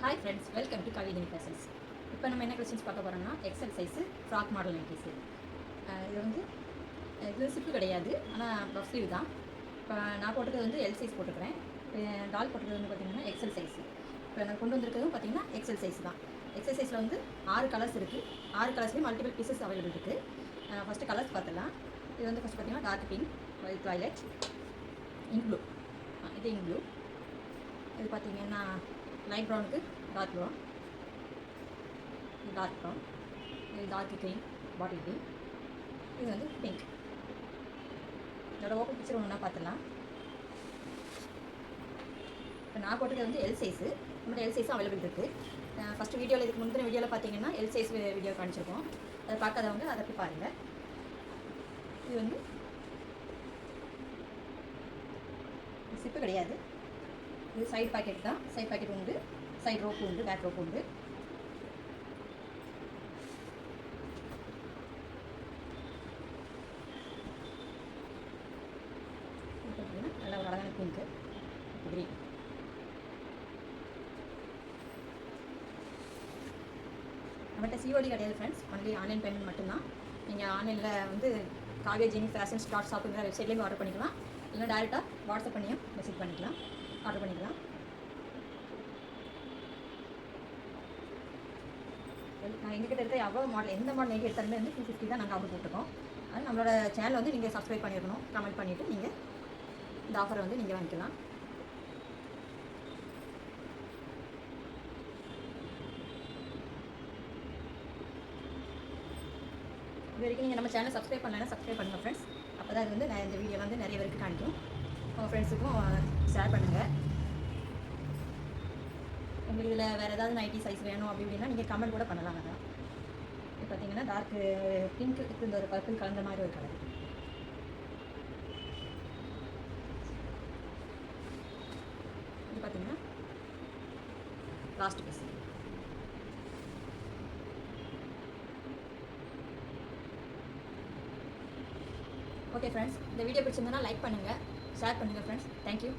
Hi friends, welcome to Kavithini fashions. இப்போ நம்ம என்ன கலெக்ஷன்ஸ் பார்க்க போகிறோம்னா XL size frock model nighties. இது சிப்பு கிடையாது, ஆனால் பஃப் ஸ்லீவ் தான். இப்போ நான் போட்டுக்கிறது வந்து எல் சைஸ் போட்டுக்கிறேன். டால் போட்டுக்கிறது வந்து பார்த்திங்கன்னா எக்ஸல் சைஸு. இப்போ நான் கொண்டு வந்திருக்கிறதும் பார்த்திங்கன்னா எக்ஸல் சைஸ் தான். எக்ஸல் சைஸில் வந்து 6 கலர்ஸ் இருக்குது. 6 கலர்ஸ்லேயும் மல்டிபிள் பீசஸ் அவைலபிள் இருக்குது. ஃபஸ்ட்டு கலர்ஸ் பார்த்துலாம். இது வந்து ஃபஸ்ட்டு பார்த்திங்கன்னா dark pink, white violet, ink blue. இது இங்க் ப்ளூ. இது பார்த்திங்கன்னா லைட் ப்ரௌனுக்கு டார்க் ப்ரௌன், டார்க் ப்ரௌன், இது டார்க் க்ரீன், பாட்டில் க்ரீன், இது வந்து பிங்க். இதோட ஓப்பன் பிக்சர் ஒன்றா பார்த்துடலாம். இப்போ நான் போட்டுக்கிறது வந்து எல் சைஸு. நம்மகிட்ட எல் சைஸும் அவைலபிள் இருக்குது. ஃபஸ்ட்டு வீடியோவில் இதுக்கு முந்தின வீடியோவில் பார்த்தீங்கன்னா எல் சைஸ் வீடியோ காமிச்சிருக்கோம். அதை பார்க்காதவங்க அதை போய் பாருங்கள். இது வந்து சிப்பு கிடையாது, இது சைட் பாக்கெட் தான். சைட் பாக்கெட் உண்டு, சைட் ரோப்பு உண்டு, பேக் ரோப்பு உண்டு. பார்த்தீங்கன்னா நல்லா ஒரு அழகான பிங்க்கு, க்ரீன். நம்மகிட்ட சிஓடி கிடையாது ஃப்ரெண்ட்ஸ், ஒன்லி ஆன்லைன் பேமெண்ட் மட்டும்தான். நீங்கள் ஆன்லைனில் வந்து காவ்யா ஜெனி ஃபேஷன் ஸ்டார்ட் ஷாப்புங்கிற வெப்சைட்லேயும் ஆர்டர் பண்ணிக்கலாம், இல்லை டேரெக்டாக வாட்ஸ்அப் பண்ணியும் மெசேஜ் பண்ணிக்கலாம், ஆர்டர் பண்ணிக்கலாம். எங்ககிட்ட இருக்க எவ்வளோ மாடல், எந்த மாடல் நைட்டி எடுத்தாலுமே வந்து 250 தான் நாங்கள் ஆஃபர் போட்டிருக்கோம். அது நம்மளோட சேனல் வந்து நீங்கள் சப்ஸ்கிரைப் பண்ணிடணும், கமெண்ட் பண்ணிவிட்டு நீங்கள் இந்த ஆஃபரை வந்து நீங்கள் வாங்கிக்கலாம். இது வரைக்கும் நீங்கள் நம்ம சேனல் சப்ஸ்கிரைப் பண்ணலைன்னா சப்ஸ்கிரைப் பண்ணுங்கள் ஃப்ரெண்ட்ஸ். அப்போ தான் இது வந்து இந்த வீடியோ வந்து நிறைய பேருக்கு காணிக்கும். உங்கள் ஃப்ரெண்ட்ஸுக்கும் ஷேர் பண்ணுங்கள். உங்களுக்கு இதில் வேறு ஏதாவது நைட்டி சைஸ் வேணும் அப்படி இப்படின்னா நீங்கள் கமெண்ட் கூட பண்ணலாம். அதான் இது பார்த்தீங்கன்னா டார்க்கு பிங்க்கு, இந்த ஒரு பர்பிள் கலந்த மாதிரி ஒரு கலர். இது பார்த்தீங்கன்னா லாஸ்ட் பீஸ். ஓகே ஃப்ரெண்ட்ஸ், இந்த வீடியோ பிடிச்சிருந்தனா லைக் பண்ணுங்கள், ஷேர் பண்ணுங்கள் ஃப்ரெண்ட்ஸ். தேங்க்யூ.